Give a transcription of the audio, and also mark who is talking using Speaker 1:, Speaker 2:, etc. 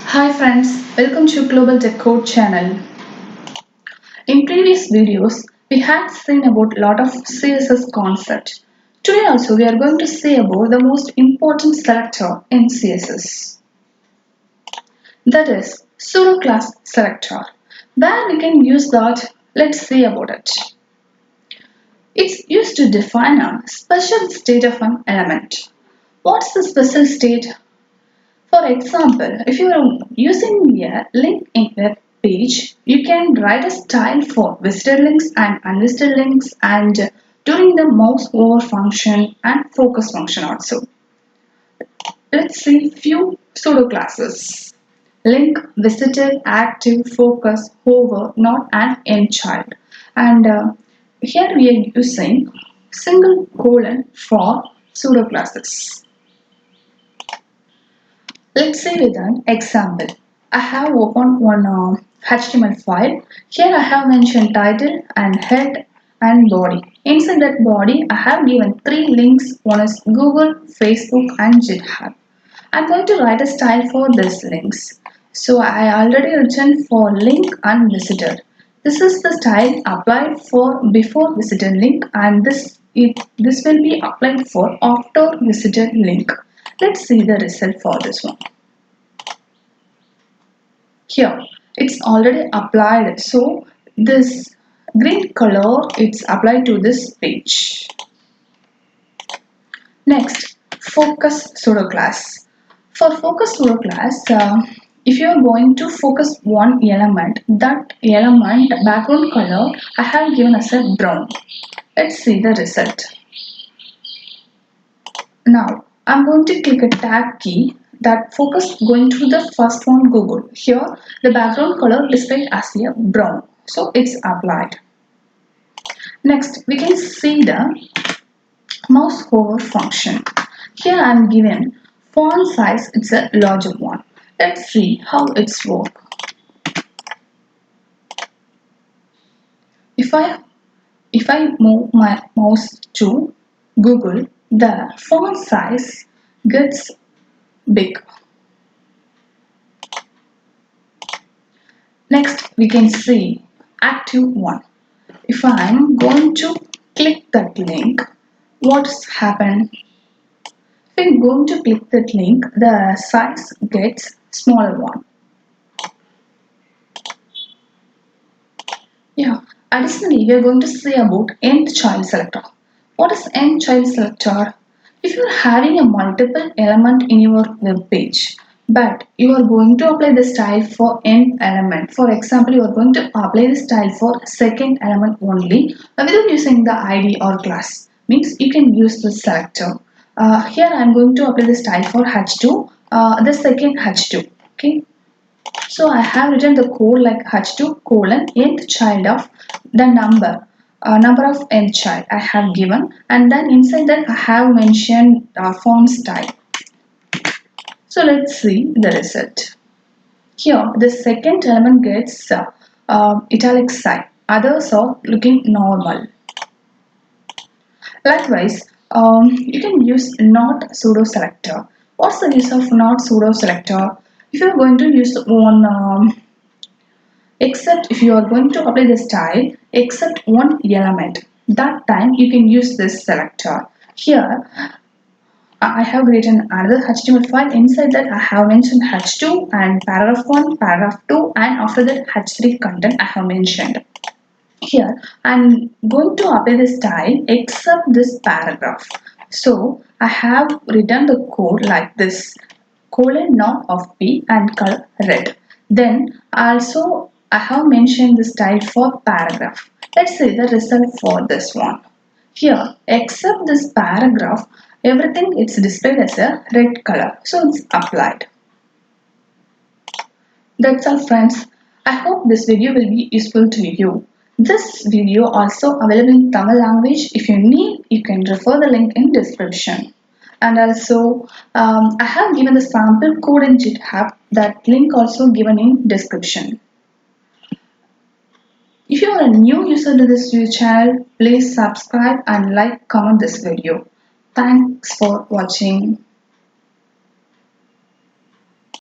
Speaker 1: Hi friends, welcome to Global Decode channel. In previous videos, we had seen about a lot of CSS concepts. Today also we are going to see about the most important selector in CSS. That is pseudo class selector. Where we can use that, let's see about it. It's used to define a special state of an element. What's the special state? For example, if you are using a link in web page, you can write a style for visited links and unvisited links and during the mouse over function and focus function also. Let's see few pseudo classes. Link, visited, active, focus, hover, not and nth-child. And here we are using single colon for pseudo classes. Let's say with an example. I have opened one HTML file. Here I have mentioned title and head and body. Inside that body, I have given three links. One is Google, Facebook and GitHub. I'm going to write a style for these links. So I already written for link and visited. This is the style applied for before visited link and this will be applied for after visited link. Let's see the result for this one. Here, it's already applied. So this green color, it's applied to this page. Next, focus pseudo class. For focus pseudo class, if you are going to focus one element, that element background color I have given as a brown. Let's see the result. Now, I'm going to click a tab key that focus going to the first one Google. Here, the background color displayed as a brown. So, it's applied. Next, we can see the mouse hover function. Here I am given font size, it's a larger one. Let's see how it's work. If I move my mouse to Google, the font size gets big. Next, we can see active one. If I am going to click that link, what's happened? If I'm going to click that link, the size gets smaller one. Yeah. Additionally, we are going to see about nth-child selector. What is nth-child selector? If you are having a multiple element in your web page, but you are going to apply the style for n element. For example, you are going to apply the style for second element only without using the ID or class. Means you can use the selector. Here I am going to apply the style for h2, the second h2. Okay. So I have written the code like h2 colon nth child of the number of nth child I have given, and then inside that I have mentioned font style. So let's see the result. Here the second element gets italic sign, others are looking normal. Likewise, you can use not pseudo selector. What's the use of not pseudo selector? If you are going to use one except if you are going to apply the style except one element, that time you can use this selector. Here I have written another HTML file. Inside that I have mentioned h2 and paragraph 1, paragraph 2 and after that h3 content I have mentioned. Here I'm going to apply the style except this paragraph. So I have written the code like this: colon now of P and color red. Then also I have mentioned the style for paragraph. Let's see the result for this one. Here, except this paragraph, everything it's displayed as a red color. So it's applied. That's all friends. I hope this video will be useful to you. This video also available in Tamil language. If you need, you can refer the link in description. And also, I have given the sample code in GitHub. That link also given in description. If you are a new user to this channel, please subscribe and like, comment this video. Thanks for watching.